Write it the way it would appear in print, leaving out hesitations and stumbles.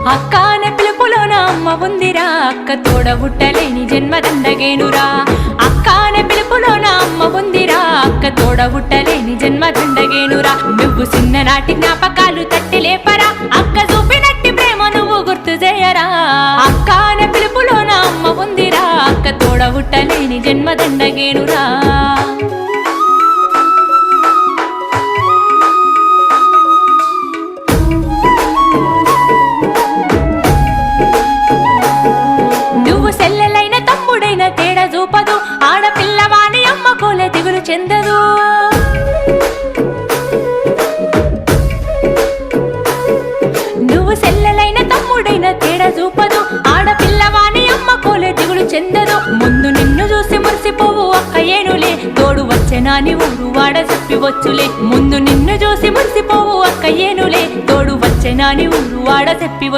అక్క అనే పిలుపులోన అమ్మ ఉందిరా, అక్క తోడబుట్టలేని జన్మ దండగేనురా. అక్క అనే పిలుపులోన అమ్మ ఉందిరా, అక్క తోడబుట్టలేని జన్మ దండగేనురా. నువ్వు చిన్ననాటి జ్ఞాపకాలు తట్టి లేపరా, అక్క చూపినట్టి ప్రేమ నువ్వు గుర్తు చేయరా. అక్క అనే పిలుపులోన అమ్మ ఉందిరా, అక్క తోడబుట్టలేని జన్మ దండగేనురా. సెల్లెలైన తమ్ముడైన తేడా చూపదు, ఆడపిల్లవాని అమ్మ కోలే దిగులు చెందదు. నువ్వు సెల్లెలైన తమ్ముడైన తేడా చూపదు, ఆడపిల్లవాని అమ్మ కోలే దిగులు చెందదు. ముందు నిన్ను చూసి మురిసిపోవు అక్క ఏనులే, తోడు వచ్చెనాని ఊరు వాడ చెప్పివచ్చులే. ముందు నిన్ను చూసి మురిసిపోవు అక్క ఏనులే, తోడు వచ్చెనాని ఊరు వాడ చెప్పివచ్చు.